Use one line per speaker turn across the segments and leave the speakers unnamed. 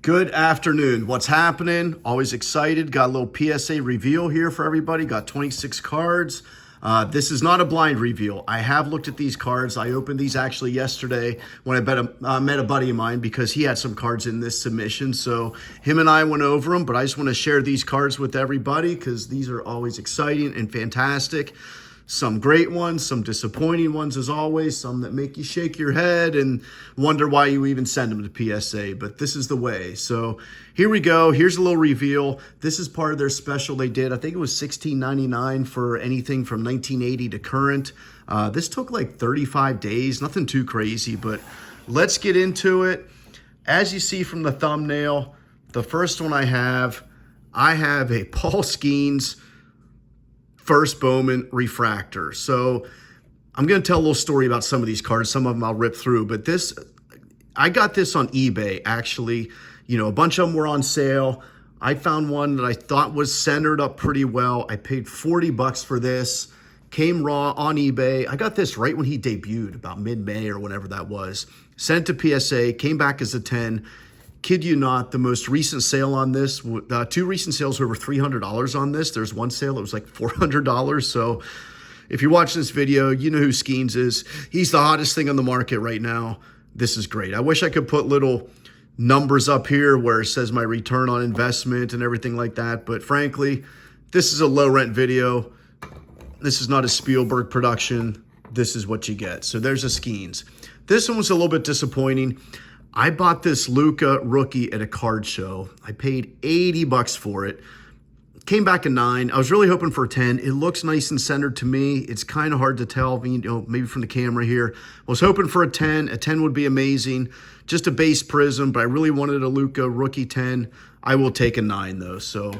Good afternoon. What's happening? Always excited. Got a little PSA reveal here for everybody. Got 26 cards. This is not a blind reveal. I have looked at these cards. I opened these actually yesterday when I met a buddy of mine because he had some cards in this submission. So him and I went over them, but I just want to share these cards with everybody because these are always exciting and fantastic. Some great ones, some disappointing ones as always, some that make you shake your head and wonder why you even send them to PSA, but this is the way. So here we go. Here's a little reveal. This is part of their special they did. I think it was $16.99 for anything from 1980 to current. This took like 35 days, nothing too crazy, but let's get into it. As you see from the thumbnail, the first one I have a Paul Skenes first Bowman refractor. So I'm going to tell a little story about some of these cards. Some of them I'll rip through, but I got this on eBay actually. You know, a bunch of them were on sale. I found one that I thought was centered up pretty well. I paid 40 bucks for this. Came raw on eBay. I got this right when he debuted, about mid-May or whenever that was. Sent to PSA, came back as a 10. Kid you not, the most recent sale on this, two recent sales were over $300 on this. There's one sale that was like $400. So if you're watching this video, you know who Skenes is. He's the hottest thing on the market right now. This is great. I wish I could put little numbers up here where it says my return on investment and everything like that. But frankly, this is a low rent video. This is not a Spielberg production. This is what you get. So there's a Skenes. This one was a little bit disappointing. I bought this Luka rookie at a card show. I paid 80 bucks for it. Came back a 9. I was really hoping for a 10. It looks nice and centered to me. It's kind of hard to tell, you know, maybe from the camera here. I was hoping for a 10. A 10 would be amazing. Just a base prism, but I really wanted a Luka rookie 10. I will take a 9 though. So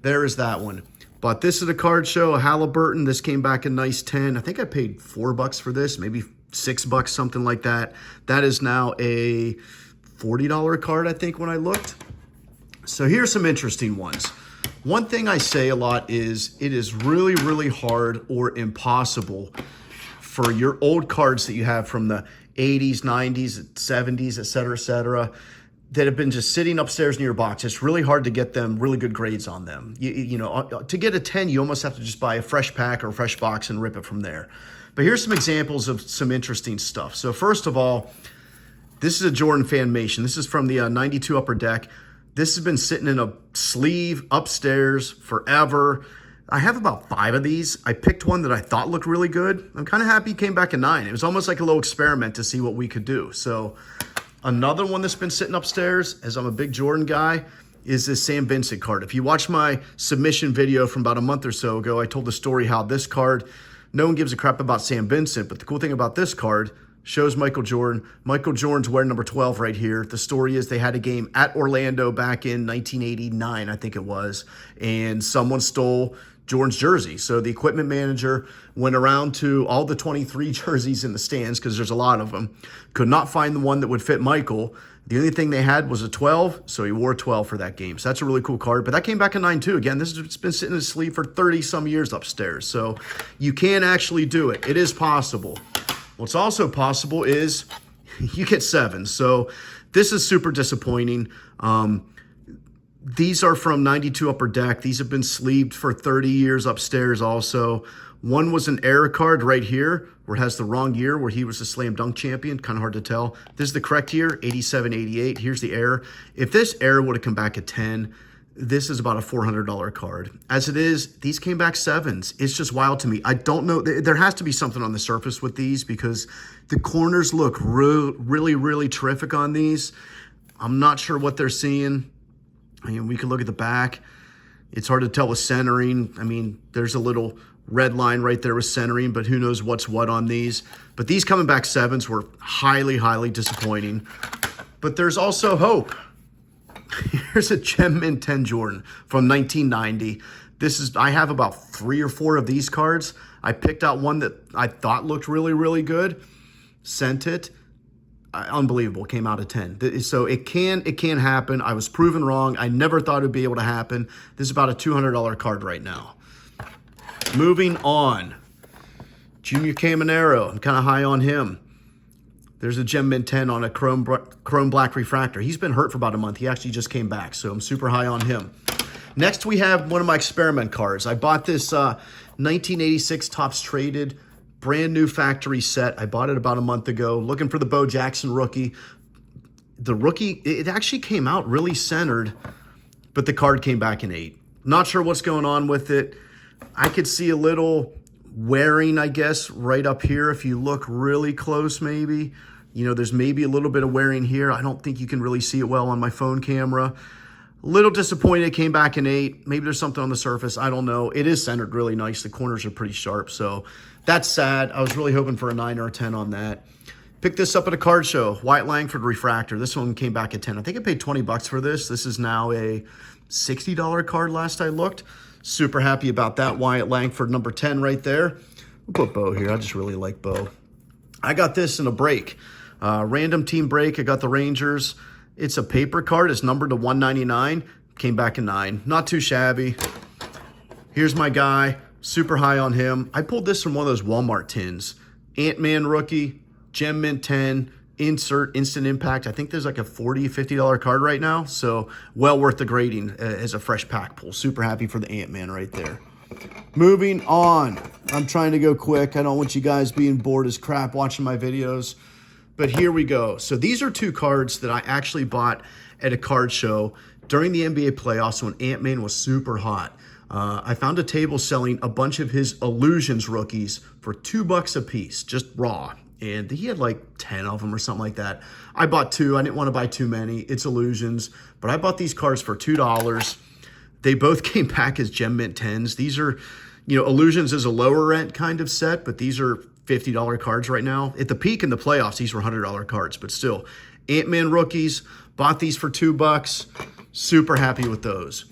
there is that one. Bought this at a card show, a Halliburton. This came back a nice 10. I think I paid 4 bucks for this, maybe 6 bucks, something like that. That is now a $40 card, I think, when I looked. So here's some interesting ones. One thing I say a lot is it is really, really hard or impossible for your old cards that you have from the 80s, 90s, 70s, et cetera, that have been just sitting upstairs in your box. It's really hard to get them really good grades on them. You know, to get a 10, you almost have to just buy a fresh pack or a fresh box and rip it from there. But here's some examples of some interesting stuff. So first of all, this is a Jordan Fanmation. This is from the 92 Upper Deck. This has been sitting in a sleeve upstairs forever. I have about 5 of these. I picked one that I thought looked really good. I'm kind of happy he came back a 9. It was almost like a little experiment to see what we could do. So another one that's been sitting upstairs, as I'm a big Jordan guy, is this Sam Vincent card. If you watch my submission video from about a month or so ago, I told the story how this card, no one gives a crap about Sam Vincent, but the cool thing about this card shows Michael Jordan. Michael Jordan's wearing number 12 right here. The story is they had a game at Orlando back in 1989, I think it was, and someone stole Jordan's jersey. So the equipment manager went around to all the 23 jerseys in the stands, because there's a lot of them, could not find the one that would fit Michael. The only thing they had was a 12, so he wore a 12 for that game. So that's a really cool card. But that came back a 9 too. Again, this has been sitting in the sleeve for 30-some years upstairs. So you can actually do it. It is possible. What's also possible is you get 7. So this is super disappointing. These are from 92 Upper Deck. These have been sleeved for 30 years upstairs also. One was an error card right here where it has the wrong year where he was a slam dunk champion. Kind of hard to tell. This is the correct year, 87, 88. Here's the error. If this error would have come back at 10, this is about a $400 card. As it is, these came back 7s. It's just wild to me. I don't know. There has to be something on the surface with these because the corners look really, really terrific on these. I'm not sure what they're seeing. I mean, we can look at the back. It's hard to tell with centering. I mean, there's a little red line right there with centering, but who knows what's what on these. But these coming back 7s were highly, highly disappointing. But there's also hope. Here's a Gem Mint 10 Jordan from 1990. I have about 3 or 4 of these cards. I picked out one that I thought looked really, really good. Sent it. Unbelievable. Came out of 10. So it can happen. I was proven wrong. I never thought it would be able to happen. This is about a $200 card right now. Moving on. Junior Caminero. I'm kind of high on him. There's a Gem Mint 10 on a chrome black refractor. He's been hurt for about a month. He actually just came back, so I'm super high on him. Next, we have one of my experiment cards. I bought this 1986 Topps Traded brand new factory set. I bought it about a month ago, looking for the Bo Jackson rookie. The rookie, it actually came out really centered, but the card came back in 8. Not sure what's going on with it. I could see a little wearing, I guess, right up here. If you look really close, maybe, you know, there's maybe a little bit of wearing here. I don't think you can really see it well on my phone camera. A little disappointed it came back in 8. Maybe there's something on the surface. I don't know. It is centered really nice. The corners are pretty sharp, so that's sad. I was really hoping for a 9 or a 10 on that. Picked this up at a card show, Wyatt Langford refractor. This one came back at 10. I think I paid 20 bucks for this. This is now a $60 card last I looked. Super happy about that. Wyatt Langford number 10 right there. We'll put Bo here. I just really like Bo. I got this in a break. Random team break. I got the Rangers. It's a paper card. It's numbered to 199. Came back in 9. Not too shabby. Here's my guy. Super high on him. I pulled this from one of those Walmart tins. Ant-Man rookie. Gem Mint 10, insert, instant impact. I think there's like a $40, $50 card right now. So well worth the grading as a fresh pack pull. Super happy for the Ant-Man right there. Moving on. I'm trying to go quick. I don't want you guys being bored as crap watching my videos. But here we go. So these are 2 cards that I actually bought at a card show during the NBA playoffs when Ant-Man was super hot. I found a table selling a bunch of his Illusions rookies for $2 a piece, just raw. And he had like 10 of them or something like that. I bought 2. I didn't want to buy too many. It's Illusions. But I bought these cards for $2. They both came back as Gem Mint 10s. These are, you know, Illusions is a lower rent kind of set, but these are $50 cards right now. At the peak in the playoffs, these were $100 cards. But still, Ant-Man rookies. Bought these for $2. Super happy with those.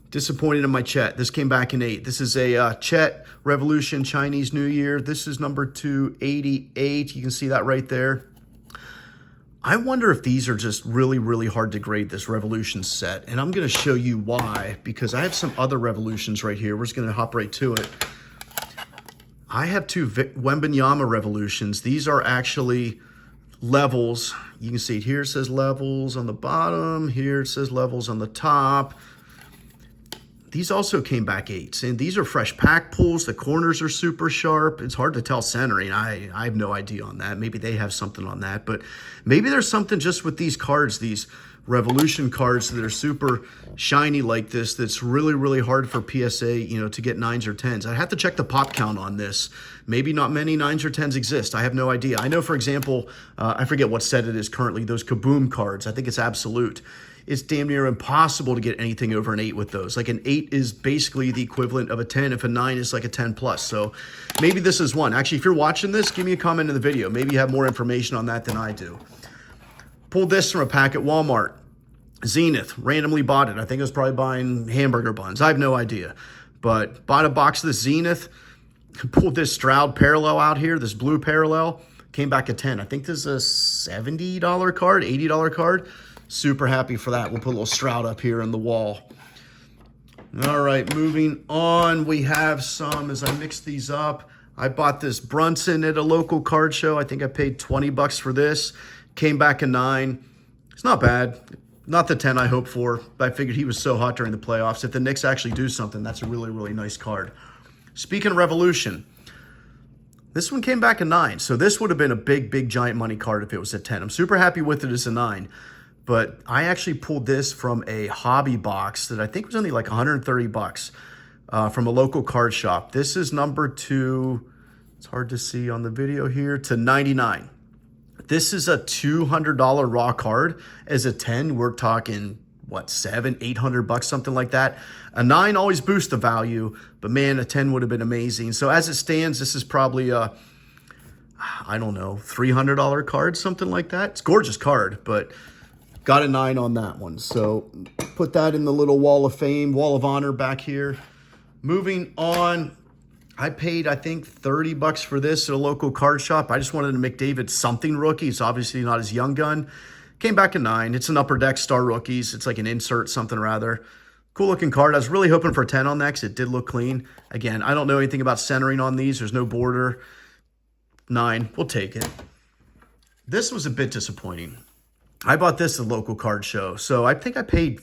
Disappointed in my Chet. This came back in 8. This is a Chet Revolution Chinese New Year. This is number 288. You can see that right there. I wonder if these are just really, really hard to grade, this Revolution set. And I'm going to show you why, because I have some other Revolutions right here. We're just going to hop right to it. I have 2 Wemby Revolutions. These are actually levels. You can see it here. It says levels on the bottom. Here it says levels on the top. These also came back 8s, and these are fresh pack pulls. The corners are super sharp. It's hard to tell centering. I have no idea on that. Maybe they have something on that, but maybe there's something just with these cards, these Revolution cards that are super shiny like this, that's really, really hard for PSA, you know, to get 9s or 10s. I'd have to check the pop count on this. Maybe not many 9s or 10s exist. I have no idea. I know, for example, I forget what set it is currently, those Kaboom cards. I think it's Absolute. It's damn near impossible to get anything over an 8 with those. Like an 8 is basically the equivalent of a 10 if a 9 is like a 10 plus. So maybe this is one. Actually, if you're watching this, give me a comment in the video. Maybe you have more information on that than I do. Pulled this from a pack at Walmart. Zenith, randomly bought it. I think I was probably buying hamburger buns. I have no idea. But bought a box of the Zenith. Pulled this Stroud parallel out here, this blue parallel. Came back at 10. I think this is a $70 card, $80 card. Super happy for that. We'll put a little Stroud up here in the wall. All right, moving on. We have some, as I mix these up, I bought this Brunson at a local card show. I think I paid 20 bucks for this. Came back a 9. It's not bad. Not the 10 I hoped for, but I figured he was so hot during the playoffs. If the Knicks actually do something, that's a really, really nice card. Speaking of Revolution, this one came back a 9. So this would have been a big, big giant money card if it was a 10. I'm super happy with it as a 9. But I actually pulled this from a hobby box that I think was only like 130 bucks from a local card shop. This is number 2, it's hard to see on the video here, to 99. This is a $200 raw card. As a 10, we're talking, what, 700, 800 bucks, something like that. A 9 always boosts the value, but man, a 10 would have been amazing. So as it stands, this is probably a, I don't know, $300 card, something like that. It's a gorgeous card, but got a 9 on that one. So put that in the little wall of fame, wall of honor back here. Moving on, I paid, I think, 30 bucks for this at a local card shop. I just wanted a McDavid something rookie. It's obviously not his young gun. Came back a 9. It's an Upper Deck Star Rookies. It's like an insert something rather. Cool looking card. I was really hoping for a 10 on that because it did look clean. Again, I don't know anything about centering on these. There's no border. 9. We'll take it. This was a bit disappointing. I bought this at the local card show, so I think I paid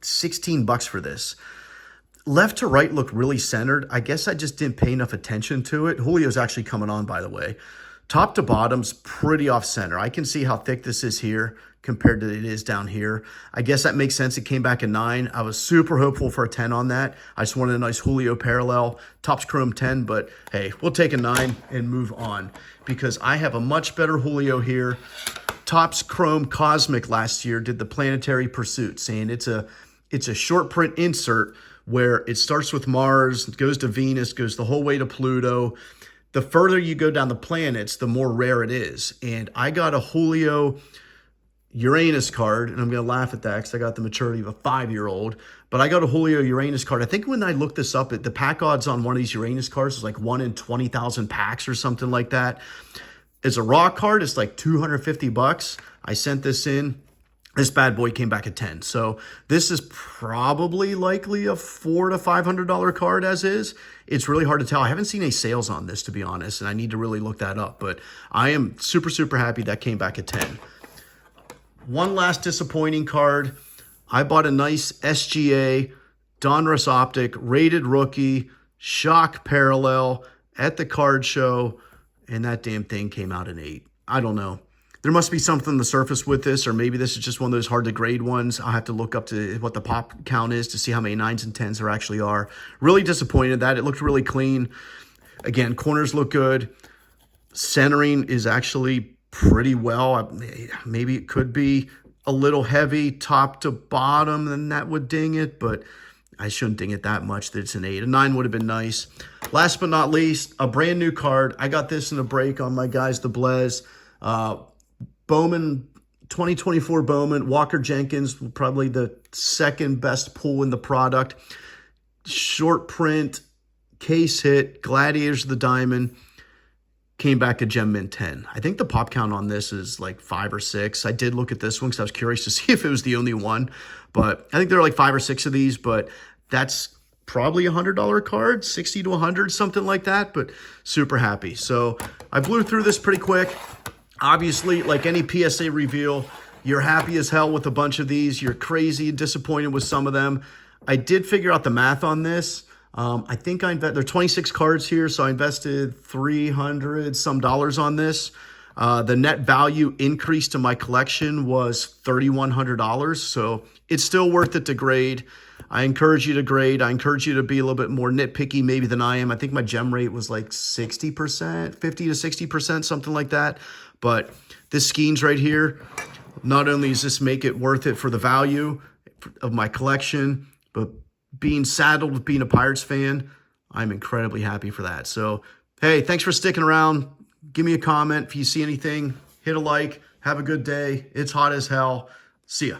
16 bucks for this. Left to right looked really centered. I guess I just didn't pay enough attention to it. Julio's actually coming on, by the way. Top to bottom's pretty off center. I can see how thick this is here compared to it is down here. I guess that makes sense. It came back a 9. I was super hopeful for a 10 on that. I just wanted a nice Julio parallel. Top's chrome 10, but hey, we'll take a 9 and move on because I have a much better Julio here. Topps Chrome Cosmic last year did the Planetary Pursuit, saying it's a short print insert where it starts with Mars, goes to Venus, goes the whole way to Pluto. The further you go down the planets, the more rare it is. And I got a Julio Uranus card, and I'm going to laugh at that because I got the maturity of a 5-year-old. But I got a Julio Uranus card. I think when I looked this up, the pack odds on one of these Uranus cards is like 1 in 20,000 packs or something like that. It's a raw card. It's like 250 bucks. I sent this in. This bad boy came back at 10. So this is probably likely a $400 to $500 card as is. It's really hard to tell. I haven't seen any sales on this, to be honest, and I need to really look that up. But I am super, super happy that came back at 10. One last disappointing card. I bought a nice SGA Donruss Optic rated rookie shock parallel at the card show, and that damn thing came out an 8. I don't know. There must be something on the surface with this, or maybe this is just one of those hard to grade ones. I'll have to look up to what the pop count is to see how many 9s and 10s there actually are. Really disappointed that. It looked really clean. Again, corners look good. Centering is actually pretty well. Maybe it could be a little heavy top to bottom, and that would ding it, but I shouldn't ding it that much that it's an 8. A 9 would have been nice. Last but not least, a brand new card. I got this in a break on my guys, the Blez. Bowman, 2024 Bowman, Walker Jenkins, probably the second best pull in the product. Short print, case hit, Gladiators of the Diamond, came back a Gem Mint 10. I think the pop count on this is like 5 or 6. I did look at this one because I was curious to see if it was the only one, but I think there are like 5 or 6 of these, but that's probably $100 card, 60 to 100, something like that, but super happy. So I blew through this pretty quick. Obviously, like any PSA reveal, you're happy as hell with a bunch of these. You're crazy and disappointed with some of them. I did figure out the math on this. I think there are 26 cards here, so I invested $300 some on this. The net value increase to my collection was $3,100, so it's still worth it to grade. I encourage you to grade. I encourage you to be a little bit more nitpicky maybe than I am. I think my gem rate was like 60%, 50 to 60%, something like that. But this Skenes right here, not only does this make it worth it for the value of my collection, but being saddled with being a Pirates fan, I'm incredibly happy for that. So, hey, thanks for sticking around. Give me a comment if you see anything. Hit a like. Have a good day. It's hot as hell. See ya.